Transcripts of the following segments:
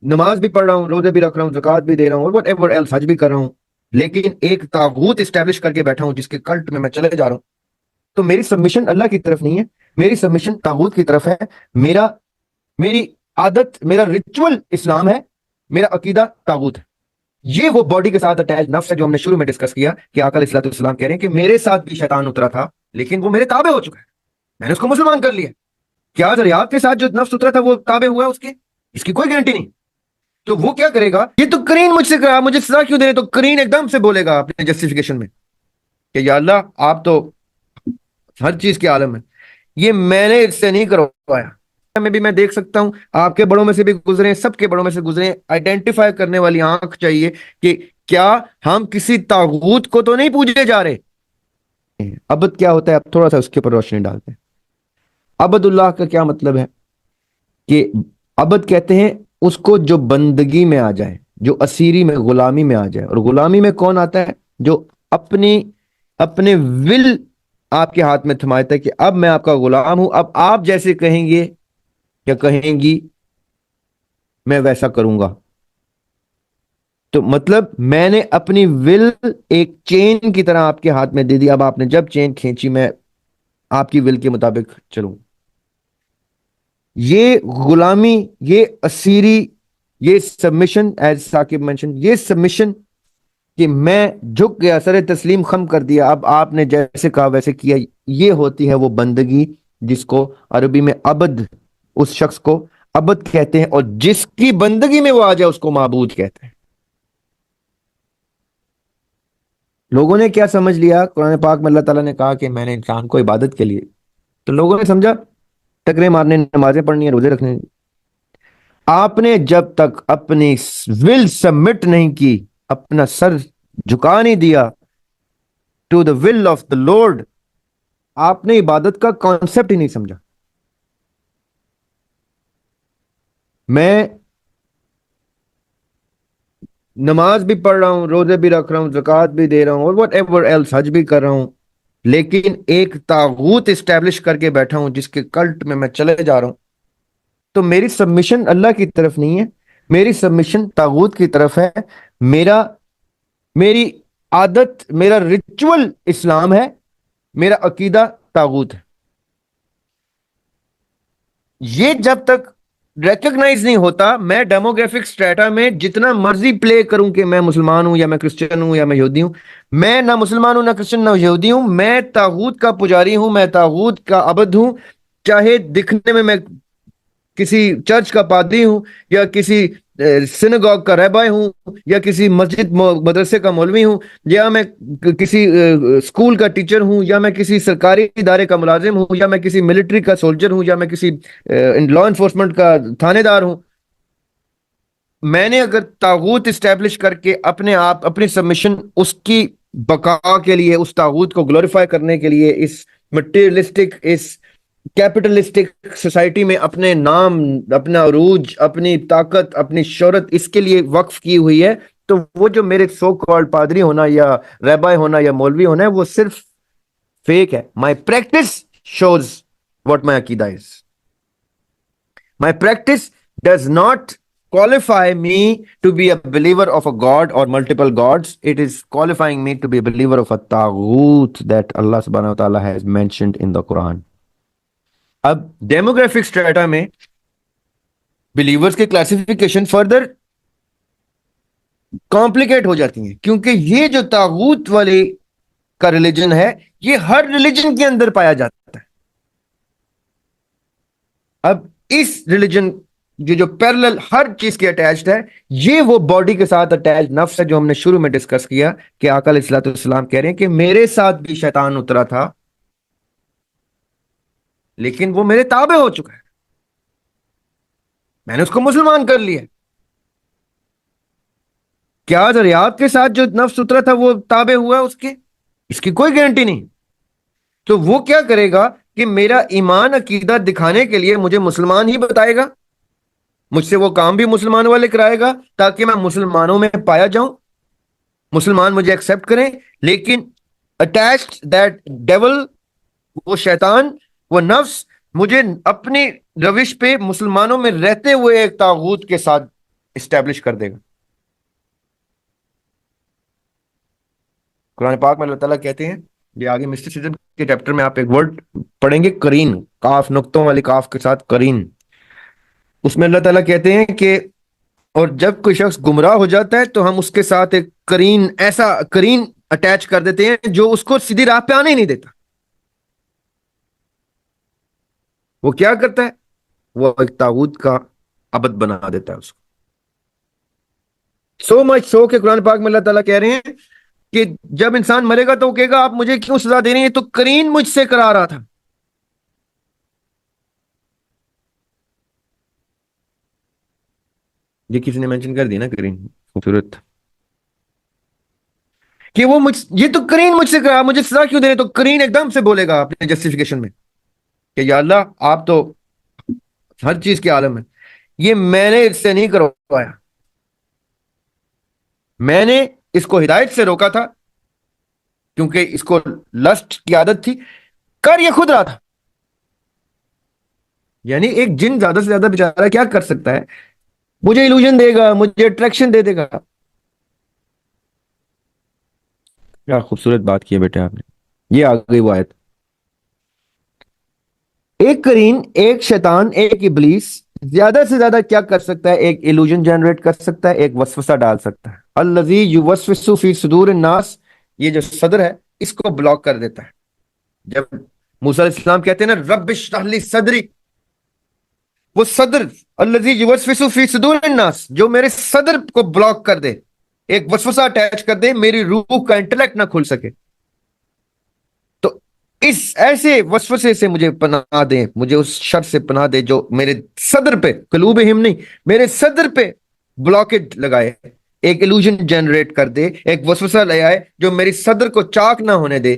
नमाज भी पढ़ रहा हूँ, रोजे भी रख रहा हूँ, ज़कात भी दे रहा हूँ और व्हाटएवर एल्स, हज भी कर रहा हूँ, लेकिन एक तागूत इस्टेब्लिश करके बैठा हूँ जिसके कल्ट में मैं चले जा रहा हूँ, तो मेरी सबमिशन अल्लाह की तरफ नहीं है, मेरी सबमिशन तागूत की तरफ है। मेरा मेरी आदत, मेरा रिचुअल इस्लाम है, मेरा अकीदा तागूत है। ये वो बॉडी के साथ अटैच नफ्स है जो हमने शुरू में डिस्कस किया कि आका अलैहिस्सलाम कह रहे हैं कि मेरे साथ भी शैतान उतरा था, लेकिन वो मेरे ताबे हो चुका है, मैंने उसको मुसलमान कर लिया। क्या दरियाफ्त के साथ जो नफ्स उतरा था वो ताबे हुआ है उसके? इसकी कोई गारंटी नहीं। तो वो क्या करेगा, ये तो करीन मुझसे कहा, मुझे सजा क्यों दे रहे? तो करीन एकदम से बोलेगा अपने जस्टिफिकेशन में कि या अल्लाह आप तो हर चीज के आलम है, ये मैंने इससे नहीं करवाया। में भी मैं देख सकता हूं, आपके बड़ों में से भी गुजरे, सबके बड़ों में से गुजरे, आइडेंटिफाई करने वाली आंख चाहिए कि क्या हम किसी तागूत को तो नहीं पूजे जा रहे। अबद क्या होता है, अब थोड़ा सा उसके ऊपर रोशनी डालते हैं। अबदुल्लाह का क्या मतलब है कि अबद कहते हैं उसको जो बंदगी में आ जाए, जो असीरी में, गुलामी में आ जाए। और गुलामी में कौन आता है? जो अपनी अपने विल आपके हाथ में थमाता है कि अब मैं आपका गुलाम हूं, अब आप जैसे कहेंगे या कहेंगी मैं वैसा करूंगा। तो मतलब मैंने अपनी विल एक चेन की तरह आपके हाथ में दे दी, अब आपने जब चेन खींची मैं आपकी विल के मुताबिक चलूं। ये गुलामी, ये असीरी, ये सबमिशन, एज साकिब मेंशन, ये सबमिशन कि मैं झुक गया, सरे तस्लीम खम कर दिया, अब आपने जैसे कहा वैसे किया, ये होती है वो बंदगी जिसको अरबी में अबद, उस शख्स को अबद कहते हैं, और जिसकी बंदगी में वो आ जाए उसको माबूद कहते हैं। लोगों ने क्या समझ लिया, कुरान पाक में अल्लाह ताला ने कहा कि मैंने इंसान को इबादत के लिए, तो लोगों ने समझा टकरे मारने, नमाजें पढ़नी है, रोजे रखने। आपने जब तक अपनी विल सबमिट नहीं की, अपना सर झुका नहीं दिया to the will of the lord, आपने इबादत का कॉन्सेप्ट ही नहीं समझा। मैं नमाज भी पढ़ रहा हूं, रोजे भी रख रहा हूं, ज़कात भी दे रहा हूं और व्हाटएवर एल्स, हज भी कर रहा हूं, लेकिन एक तागूत इस्टेब्लिश करके बैठा हूं जिसके कल्ट में मैं चले जा रहा हूं, तो मेरी सबमिशन अल्लाह की तरफ नहीं है, मेरी सबमिशन तागूत की तरफ है। मेरा मेरी आदत, मेरा रिचुअल इस्लाम है, मेरा अकीदा तागूत है। ये जब तक रिकग्नाइज नहीं होता, मैं डेमोग्राफिक स्ट्रेटा में जितना मर्जी प्ले करूं कि मैं मुसलमान हूं या मैं क्रिश्चियन हूं या मैं यहूदी हूं, मैं ना मुसलमान हूं ना क्रिश्चियन ना यहूदी हूं, मैं तागूत का पुजारी हूं, मैं तागूत का अबद हूं। चाहे दिखने में मैं किसी चर्च का पादरी हूं या किसी सिनेगॉग का रैबाई हूं या किसी मस्जिद मदरसे का मौलवी हूं, या मैं किसी स्कूल का टीचर हूं, या मैं किसी सरकारी इदारे का मुलाजिम हूं, या मैं किसी मिलिट्री का सोल्जर हूं, या मैं किसी लॉ इन्फोर्समेंट का थानेदार हूं, मैंने अगर तागूत इस्टेब्लिश करके अपने आप, अपनी सबमिशन उसकी बका के लिए, उस तागूत को ग्लोरीफाई करने के लिए, इस मटेरियलिस्टिक, इस कैपिटलिस्टिक सोसाइटी में अपने नाम, अपना अरूज, अपनी ताकत, अपनी शोहरत इसके लिए वक्फ की हुई है, तो वो जो मेरे सो कॉल्ड पादरी होना या रैबाई होना या मौलवी होना है वो सिर्फ फेक है। My practice shows what my aqeedah is. My practice does not qualify me to be a believer of a god or multiple gods. It is qualifying me to be a believer of a taghut that Allah subhanahu wa ta'ala has mentioned in the Quran. अब demographic strata में believers के classification further complicate हो जाती हैं, क्योंकि ये जो तागूत वाले का रिलीजन है ये हर रिलीजन के अंदर पाया जाता है। अब इस रिलीजन जो पैरेलल हर चीज के अटैच्ड है, ये वो बॉडी के साथ अटैच नफ्स है जो हमने शुरू में डिस्कस किया कि आका अलैहिस्सलाम कह रहे हैं कि मेरे साथ भी शैतान उतरा था, लेकिन वो मेरे ताबे हो चुका है, मैंने उसको मुसलमान कर लिया। क्या दरियात के साथ जो नफ्स उतरा था वो ताबे हुआ उसके? इसकी कोई गारंटी नहीं। तो वो क्या करेगा कि मेरा ईमान अकीदा दिखाने के लिए मुझे मुसलमान ही बताएगा, मुझसे वो काम भी मुसलमान वाले कराएगा ताकि मैं मुसलमानों में पाया जाऊं, मुसलमान मुझे एक्सेप्ट करें। लेकिन अटैच्ड दैट डेवल, वो शैतान, वो नफ्स मुझे अपनी रविश पे मुसलमानों में रहते हुए एक तागूत के साथ इस्टेब्लिश कर देगा। कुरान पाक में अल्लाह ताला कहते हैं, ये आगे मिस्टिसिज्म के चैप्टर में आप एक वर्ड पढ़ेंगे, करीन, काफ नुक्तों वाली काफ के साथ करीन। उसमें अल्लाह ताला कहते हैं कि और जब कोई शख्स गुमराह हो जाता है तो हम उसके साथ एक करीन, ऐसा करीन अटैच कर देते हैं जो उसको सीधी राह पे आने ही नहीं देता। वो क्या करता है? वो एक तागूत का अबद बना देता है उसको। सो मच सो के कुरान पाक में अल्लाह ताला कह रहे हैं कि जब इंसान मरेगा तो वो कहेगा आप मुझे क्यों सजा दे रही हैं, तो करीन मुझसे करा रहा था। ये किसी ने मेंशन कर दिया ना, करीन खूबसूरत, कि वो मुझ, ये तो करीन मुझसे करा, मुझे सजा क्यों दे रहे? तो करीन एकदम से बोलेगा अपने जस्टिफिकेशन में कि या अल्लाह आप तो हर चीज के आलम है, ये मैंने इससे नहीं करवाया, मैंने इसको हिदायत से रोका था क्योंकि इसको लस्ट की आदत थी, कर ये खुद रहा था। यानी एक जिन ज्यादा से ज्यादा बेचारा क्या कर सकता है? मुझे इल्यूजन देगा, मुझे अट्रैक्शन दे देगा। क्या खूबसूरत बात की है बेटे आपने। ये आ गई वो आयत। एक करीन, एक शैतान, एक इब्लीस ज्यादा से ज्यादा क्या कर सकता है? एक इल्यूजन जनरेट कर सकता है, एक वसवसा डाल सकता है। अल्लज़ी युवस्विसु फी सुदूर नास, ये जो सदर है इसको ब्लॉक कर देता है। जब मूसा अलैहिस्सलाम कहते हैं ना रब्बिश इश्रह ली सदरी, वो सदर अल्लज़ी युवस्विसु फी सुदूर नास, जो मेरे सदर को ब्लॉक कर दे, एक वसवसा अटैच कर दे, मेरी रूह का इंटेलेक्ट ना खुल सके। तो इस ऐसे वसवसे से मुझे पनाह दे, मुझे उस शर से पनाह दे जो मेरे सदर पे, कलूब हिम नहीं, मेरे सदर पे ब्लॉकेज लगाए, एक इल्यूजन जनरेट कर दे, एक वसवसा ले आए जो मेरी सदर को चाक ना होने दे।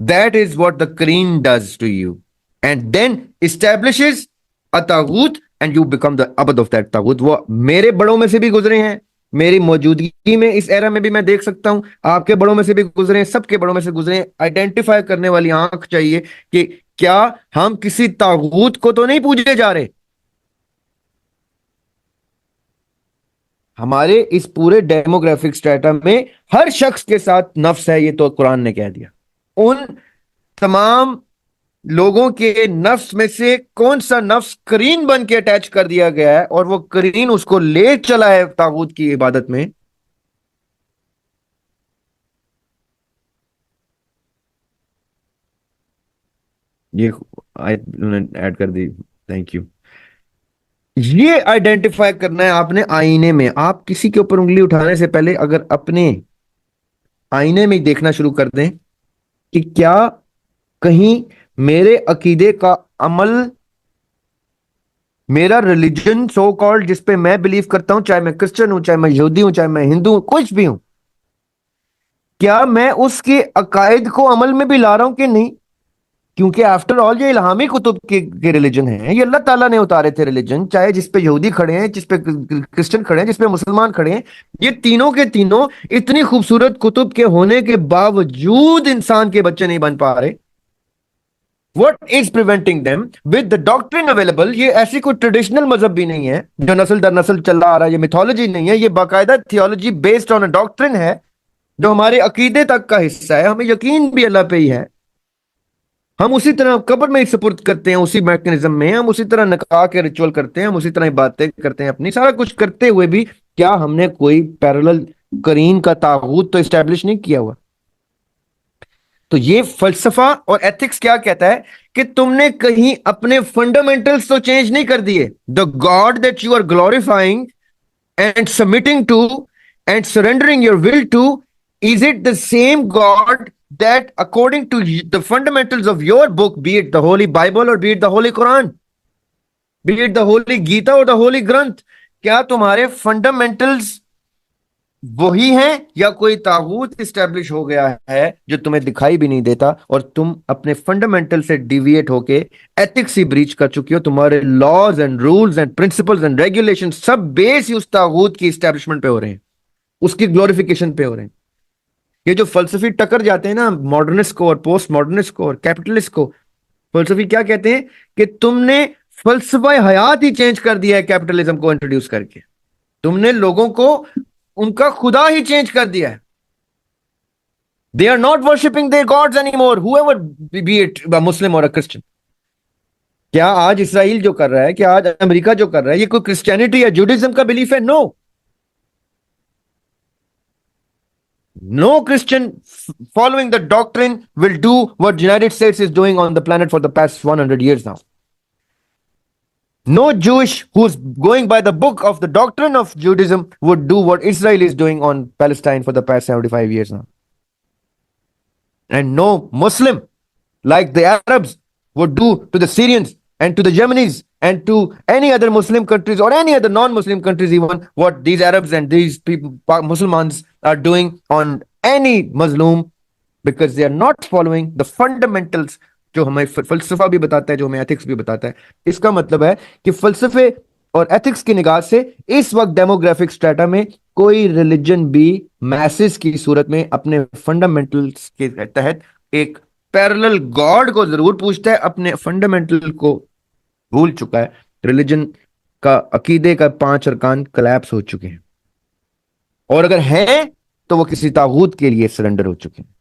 दैट इज व्हाट द करीन does to you and then establishes a तागूत एंड यू बिकम द अबद ऑफ दैट तागूत। वो मेरे बड़ों में से भी गुजरे हैं, मेरी मौजूदगी में इस एरा में भी मैं देख सकता हूं, आपके बड़ों में से भी गुजरे हैं, सबके बड़ों में से गुजरे हैं। आइडेंटिफाई करने वाली आंख चाहिए कि क्या हम किसी तागूत को तो नहीं पूजे जा रहे। हमारे इस पूरे डेमोग्राफिक स्ट्रेटा में हर शख्स के साथ नफ्स है, ये तो कुरान ने कह दिया। उन तमाम लोगों के नफ्स में से कौन सा नफ्स करीन बन के अटैच कर दिया गया है और वो करीन उसको ले चला है तागूत की इबादत में। ये आयत उन्होंने ऐड कर दी, थैंक यू। ये आइडेंटिफाई करना है आपने आईने में। आप किसी के ऊपर उंगली उठाने से पहले अगर अपने आईने में ही देखना शुरू कर दें कि क्या कहीं मेरे अकीदे का अमल, मेरा रिलीजन सो कॉल्ड जिस पे मैं बिलीव करता हूं, चाहे मैं क्रिश्चियन हूं, चाहे मैं यहूदी हूं, चाहे मैं हिंदू हूं, कुछ भी हूं, क्या मैं उसके अकायद को अमल में भी ला रहा हूं कि नहीं? क्योंकि आफ्टर ऑल ये इल्हामी कुतुब के रिलीजन है, ये अल्लाह ताला ने उतारे थे रिलीजन, चाहे जिस पे यहूदी खड़े हैं, जिस पे क्रिश्चियन खड़े हैं, जिस पे मुसलमान खड़े हैं, ये तीनों के तीनों इतनी खूबसूरत कुतुब के होने के बावजूद इंसान के बच्चे नहीं बन पा रहे। What is preventing them with the doctrine available? ये ऐसी कोई ट्रेडिशनल मजहब भी नहीं है जो नस्ल दर नस्ल चल रहा आ रहा है, ये मिथोलॉजी नहीं है, ये बाकायदा theology based on a doctrine है जो हमारे अकीदे तक का हिस्सा है। हमें यकीन भी अल्लाह पे ही है, हम उसी तरह कब्र में ही सुपुर्द करते हैं, उसी मैकेनिज्म में हम उसी तरह निकाह के रिचुअल करते हैं, हम उसी तरह बातें करते हैं अपनी, सारा कुछ करते हुए भी क्या हमने कोई पैरेलल करीन का तागूत तो इस्टेब्लिश नहीं किया हुआ? तो ये फलसफा और एथिक्स क्या कहता है कि तुमने कहीं अपने फंडामेंटल्स तो चेंज नहीं कर दिए। The god that you are glorifying and submitting to and surrendering your will to, is it the same god that according to the fundamentals of your book, be it the holy bible or be it the holy quran, be it the holy gita or the holy granth, क्या तुम्हारे fundamentals वही है या कोई तागूत establish हो गया है जो तुम्हें दिखाई भी नहीं देता और तुम अपने फंडामेंटल से डिविएट होके एथिक्स ही ब्रीच कर चुकी हो? तुम्हारे laws and rules and principles and regulation सब बेस ही उस तागूत की इस्टेब्लिशमेंट पे हो रहे हैं, उसकी ग्लोरिफिकेशन पे हो रहे हैं। ये जो फलसफी टकर जाते हैं ना मॉडर्निस्ट को और पोस्ट मॉडर्निस्ट को और कैपिटलिस्ट को, फलसफी क्या कहते हैं कि तुमने फलसफा हयात ही चेंज कर दिया है कैपिटलिज्म को इंट्रोड्यूस करके। तुमने लोगों को उनका खुदा ही चेंज कर दिया है। They are not worshipping their gods anymore, however be it Muslim और अ क्रिश्चियन। क्या आज इसराइल जो कर रहा है, क्या आज अमेरिका जो कर रहा है, ये कोई क्रिश्चियनिटी या जूडिज्म का बिलीफ है? No, no Christian following the doctrine will do what United States is doing on the planet for the past 100 years now. No Jewish who's going by the book of the doctrine of Judaism would do what Israel is doing on Palestine for the past 75 years now. And no Muslim like the Arabs would do to the Syrians and to the Yemenis and to any other Muslim countries or any other non-Muslim countries even what these Arabs and these people, Muslims are doing on any Muslim, because they are not following the fundamentals जो हमें फलसफा भी बताता है, जो हमें ethics भी बताता है। इसका मतलब है कि फलसफे और एथिक्स की निगाह से इस वक्त डेमोग्राफिक स्ट्रेटा में कोई रिलीजन भी मैसेज की सूरत में अपने फंडामेंटल्स के तहत एक पैरेलल गॉड को जरूर पूछता है, अपने फंडामेंटल को भूल चुका है। रिलीजन का अकीदे का 5 अरकान कोलैप्स हो चुके हैं, और अगर हैं तो वो किसी तागूत के लिए सरेंडर हो चुके हैं।